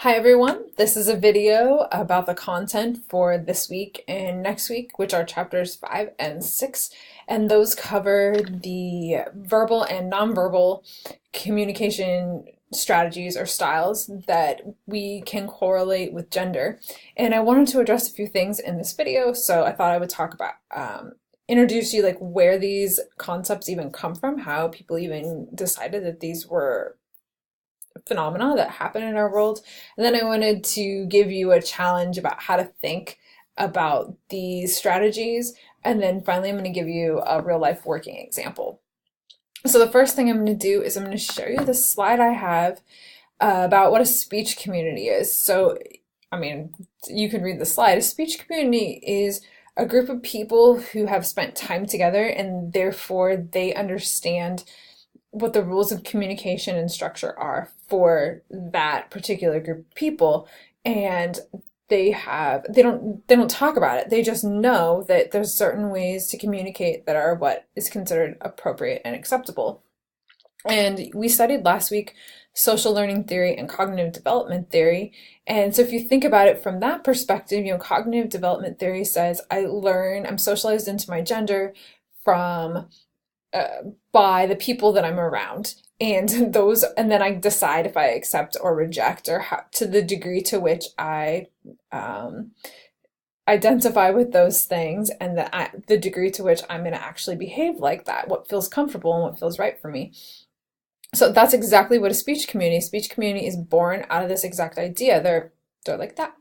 Hi everyone, this is a video about the content for this week and next week, which are chapters 5 and 6, and those cover the verbal and nonverbal communication strategies or styles that we can correlate with gender. And I wanted to address a few things in this video, so I thought I would talk about introduce you like where these concepts even come from, how people even decided that these were phenomena that happen in our world. And then I wanted to give you a challenge about how to think about these strategies. And then finally, I'm going to give you a real life working example. So the first thing I'm going to do is I'm going to show you the slide I have about what a speech community is. So, you can read the slide. A speech community is a group of people who have spent time together and therefore they understand what the rules of communication and structure are for that particular group of people, and they don't talk about it. They just know that there's certain ways to communicate that are what is considered appropriate and acceptable. And we studied last week social learning theory and cognitive development theory. And so if you think about it from that perspective, cognitive development theory says I'm socialized into my gender from by the people that I'm around, and then I decide if I accept or reject, or to the degree to which I identify with those things, and the degree to which I'm going to actually behave like that, what feels comfortable and what feels right for me. So that's exactly what a speech community is born out of this exact idea. They're like that.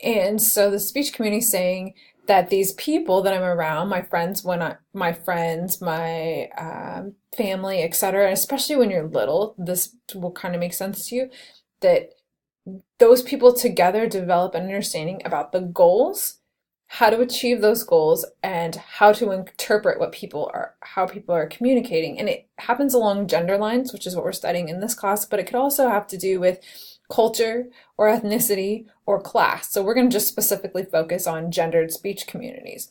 And so the speech community is saying that these people that I'm around, my friends, my family, etc., and especially when you're little, this will kind of make sense to you, that those people together develop an understanding about the goals, how to achieve those goals, and how to interpret how people are communicating. And it happens along gender lines, which is what we're studying in this class, but it could also have to do with culture or ethnicity or class. So we're going to just specifically focus on gendered speech communities.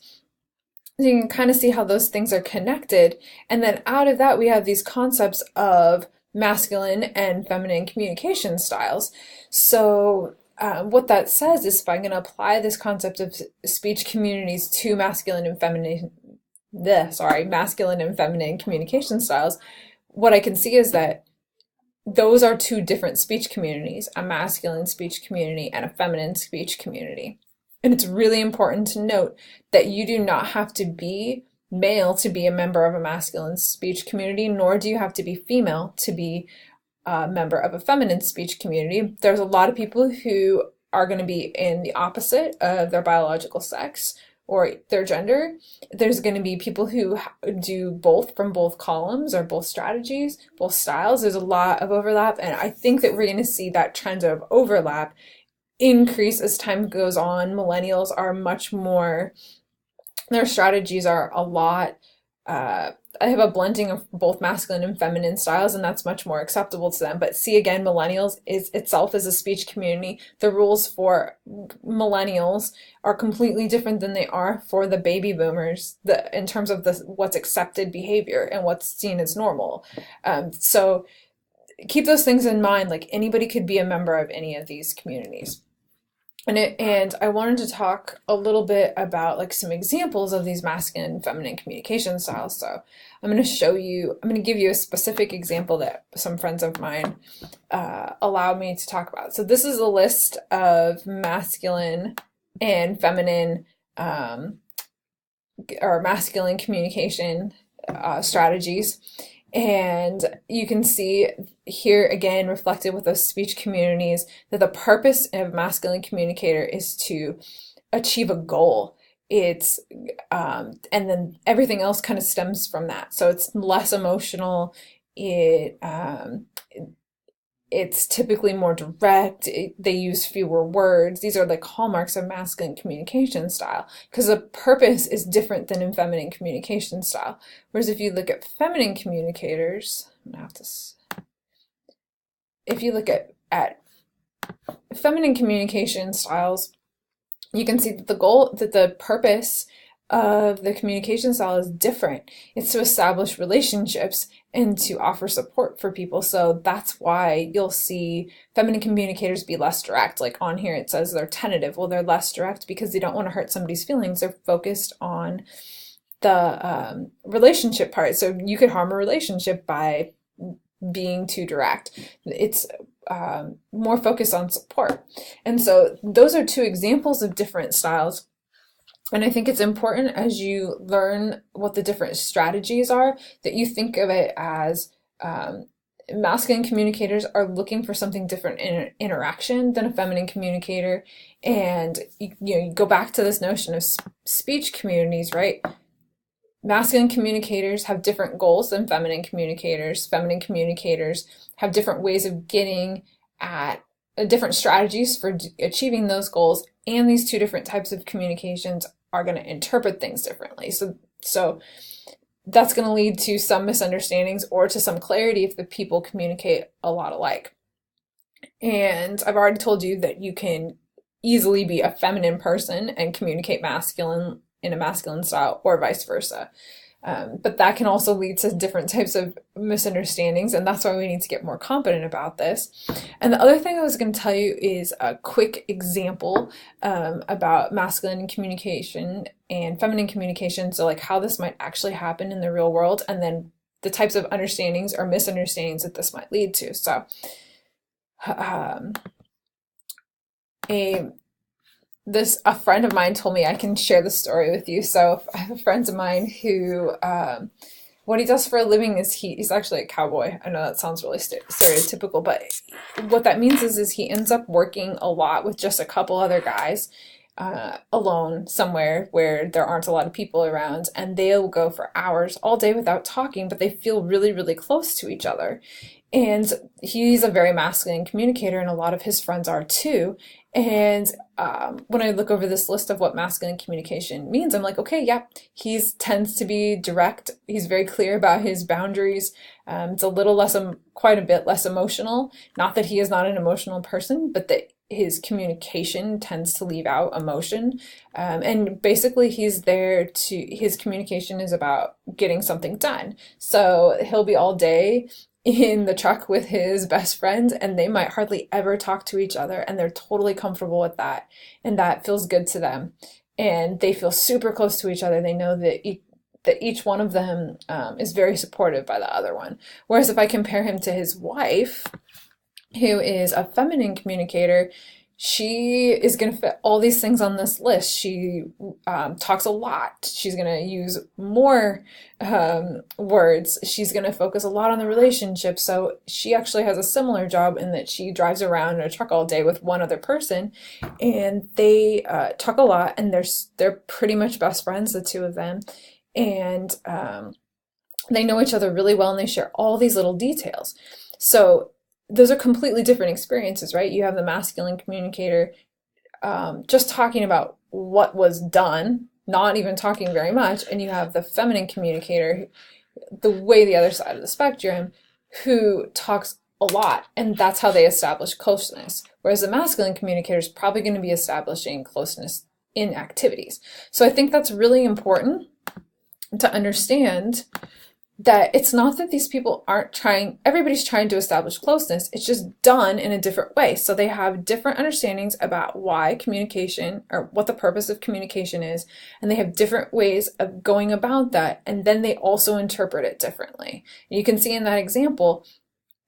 So you can kind of see how those things are connected. And then out of that, we have these concepts of masculine and feminine communication styles. So what that says is, if I'm going to apply this concept of speech communities to masculine and feminine communication styles, what I can see is that those are two different speech communities, a masculine speech community and a feminine speech community. And it's really important to note that you do not have to be male to be a member of a masculine speech community, nor do you have to be female to be a member of a feminine speech community. There's a lot of people who are going to be in the opposite of their biological sex or their gender. There's going to be people who do both from both columns or both strategies, both styles. There's a lot of overlap, and I think that we're going to see that trend of overlap increase as time goes on. Millennials are much more, their strategies are a lot, I have a blending of both masculine and feminine styles, and that's much more acceptable to them. But see, again, millennials is itself as a speech community. The rules for millennials are completely different than they are for the baby boomers, in terms of what's accepted behavior and what's seen as normal. So keep those things in mind. Like, anybody could be a member of any of these communities. And I wanted to talk a little bit about like some examples of these masculine and feminine communication styles. So I'm going to give you a specific example that some friends of mine allowed me to talk about. So this is a list of masculine and feminine or masculine communication strategies. And you can see here again reflected with those speech communities that the purpose of a masculine communicator is to achieve a goal. It's and then everything else kind of stems from that. So it's less emotional. It's typically more direct. They use fewer words. These are like hallmarks of masculine communication style, because the purpose is different than in feminine communication style. Whereas if you look at feminine communicators, if you look at feminine communication styles, you can see that the purpose of the communication style is different. It's to establish relationships and to offer support for people. So that's why you'll see feminine communicators be less direct. Like on here it says they're tentative. Well, they're less direct because they don't want to hurt somebody's feelings. They're focused on the relationship part. So you could harm a relationship by being too direct. It's more focused on support. And so those are two examples of different styles. And I think it's important as you learn what the different strategies are that you think of it as masculine communicators are looking for something different in interaction than a feminine communicator. And you go back to this notion of speech communities, right? Masculine communicators have different goals than feminine communicators. Feminine communicators have different ways of getting at different strategies for achieving those goals. And these two different types of communications are going to interpret things differently. So that's going to lead to some misunderstandings or to some clarity if the people communicate a lot alike. And I've already told you that you can easily be a feminine person and communicate masculine in a masculine style, or vice versa. But that can also lead to different types of misunderstandings, and that's why we need to get more competent about this. And the other thing I was going to tell you is a quick example about masculine communication and feminine communication, so like how this might actually happen in the real world, and then the types of understandings or misunderstandings that this might lead to. So a friend of mine told me I can share the story with you. So I have friends of mine who, what he does for a living is he's actually a cowboy. I know that sounds really stereotypical, but what that means is he ends up working a lot with just a couple other guys, alone somewhere where there aren't a lot of people around, and they'll go for hours all day without talking, but they feel really, really close to each other. And he's a very masculine communicator, and a lot of his friends are too. And when I look over this list of what masculine communication means, I'm like, okay, yeah, he tends to be direct. He's very clear about his boundaries. It's a little less, quite a bit less emotional. Not that he is not an emotional person, but that his communication tends to leave out emotion. And basically his communication is about getting something done. So he'll be all day in the truck with his best friend, and they might hardly ever talk to each other, and they're totally comfortable with that, and that feels good to them, and they feel super close to each other. They know that each one of them is very supportive by the other one. Whereas if I compare him to his wife, who is a feminine communicator, she is going to fit all these things on this list. She talks a lot. She's going to use more words. She's going to focus a lot on the relationship. So she actually has a similar job in that she drives around in a truck all day with one other person, and they talk a lot, and they're pretty much best friends, the two of them. And they know each other really well, and they share all these little details. So those are completely different experiences, right? You have the masculine communicator just talking about what was done, not even talking very much, and you have the feminine communicator, the other side of the spectrum, who talks a lot, and that's how they establish closeness. Whereas the masculine communicator is probably going to be establishing closeness in activities. So I think that's really important to understand, that it's not that these people aren't trying, everybody's trying to establish closeness, it's just done in a different way. So they have different understandings about why communication, or what the purpose of communication is, and they have different ways of going about that, and then they also interpret it differently. And you can see in that example,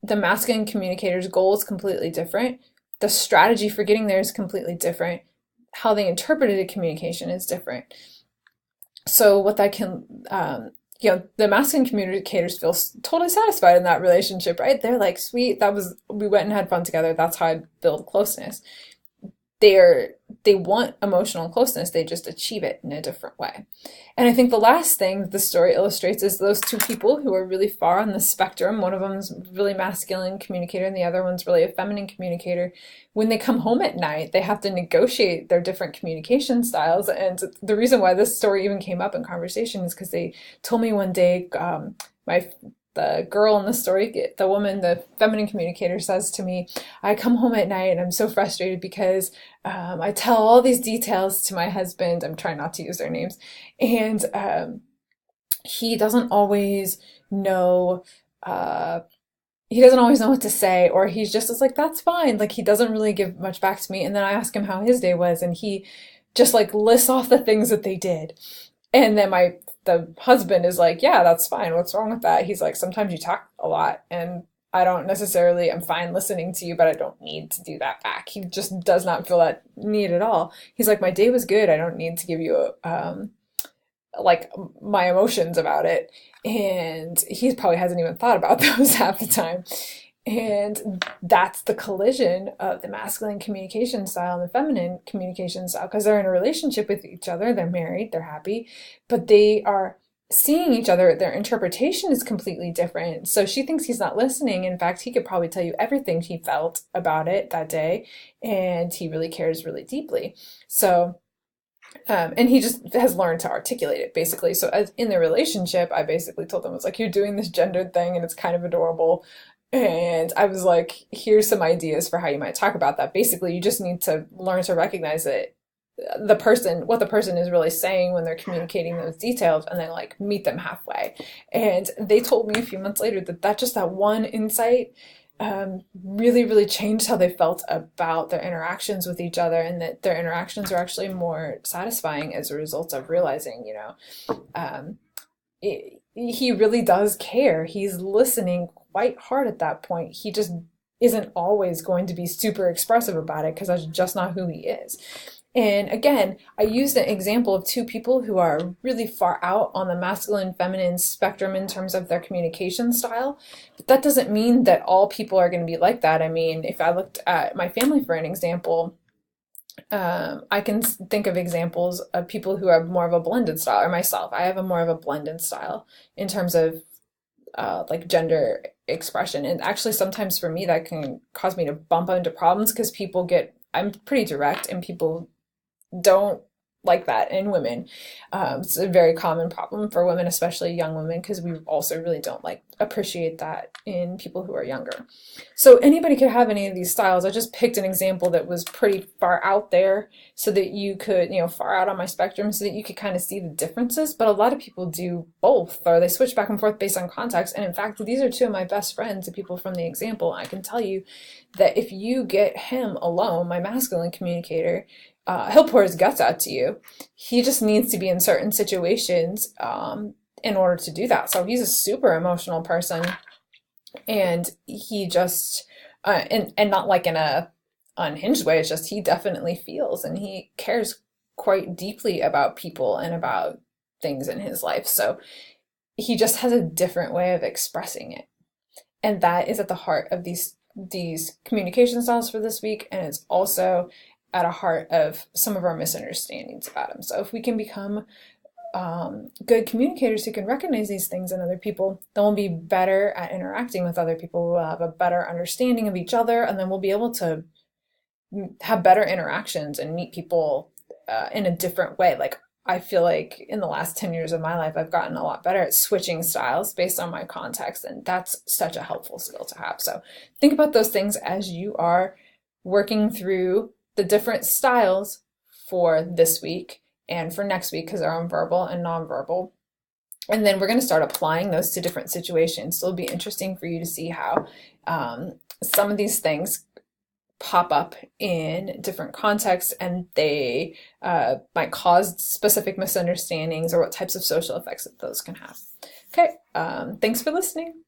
the masculine communicator's goal is completely different, the strategy for getting there is completely different, how they interpreted a communication is different. So what that can, the masculine communicators feel totally satisfied in that relationship, right? They're like, sweet, we went and had fun together. That's how I build closeness. They want emotional closeness. They just achieve it in a different way. And I think the last thing the story illustrates is those two people who are really far on the spectrum. One of them is really masculine communicator, and the other one's really a feminine communicator. When they come home at night, they have to negotiate their different communication styles. And the reason why this story even came up in conversation is because they told me one day, the girl in the story, the woman, the feminine communicator, says to me, I come home at night and I'm so frustrated because I tell all these details to my husband. I'm trying not to use their names. And he doesn't always know uh, he doesn't always know what to say, or he's just is like, that's fine. Like he doesn't really give much back to me. And then I ask him how his day was, and he just like lists off the things that they did. And then the husband is like, yeah, that's fine. What's wrong with that? He's like, sometimes you talk a lot, and I don't necessarily, I'm fine listening to you, but I don't need to do that back. He just does not feel that need at all. He's like, my day was good. I don't need to give you like my emotions about it. And he probably hasn't even thought about those half the time. And that's the collision of the masculine communication style and the feminine communication style, because they're in a relationship with each other, they're married, they're happy, but they are seeing each other, their interpretation is completely different. So she thinks he's not listening. In fact, he could probably tell you everything he felt about it that day, and he really cares really deeply. So and he just has learned to articulate it basically. So as in the relationship, I basically told him, it's like, you're doing this gendered thing and it's kind of adorable. And I was like, here's some ideas for how you might talk about that. Basically, you just need to learn to recognize that what the person is really saying when they're communicating those details, and then like meet them halfway. And they told me a few months later that just that one insight really, really changed how they felt about their interactions with each other, and that their interactions are actually more satisfying as a result of realizing, he really does care. He's listening quite hard at that point. He just isn't always going to be super expressive about it because that's just not who he is. And again, I used an example of two people who are really far out on the masculine feminine spectrum in terms of their communication style. But that doesn't mean that all people are going to be like that. I mean, if I looked at my family for an example, I can think of examples of people who have more of a blended style, or myself. I have a more of a blended style in terms of like gender expression. And actually, sometimes for me, that can cause me to bump into problems because I'm pretty direct, and people don't like that in women. It's a very common problem for women, especially young women, because we also really don't appreciate that in people who are younger. So anybody could have any of these styles. I just picked an example that was pretty far out there so that you could, far out on my spectrum, so that you could kind of see the differences. But a lot of people do both, or they switch back and forth based on context. And in fact, these are two of my best friends, the people from the example. I can tell you that if you get him alone, my masculine communicator, he'll pour his guts out to you. He just needs to be in certain situations in order to do that. So he's a super emotional person, and he just and not like in a unhinged way. It's just he definitely feels, and he cares quite deeply about people and about things in his life. So he just has a different way of expressing it, and that is at the heart of these communication styles for this week. And it's also at a heart of some of our misunderstandings about him. So if we can become good communicators who can recognize these things in other people, then we'll be better at interacting with other people. We'll have a better understanding of each other, and then we'll be able to have better interactions and meet people in a different way. Like, I feel like in the last 10 years of my life, I've gotten a lot better at switching styles based on my context, and that's such a helpful skill to have. So think about those things as you are working through the different styles for this week and for next week, because they're on verbal and nonverbal. And then we're going to start applying those to different situations. So it'll be interesting for you to see how some of these things pop up in different contexts, and they might cause specific misunderstandings, or what types of social effects that those can have. Okay, thanks for listening.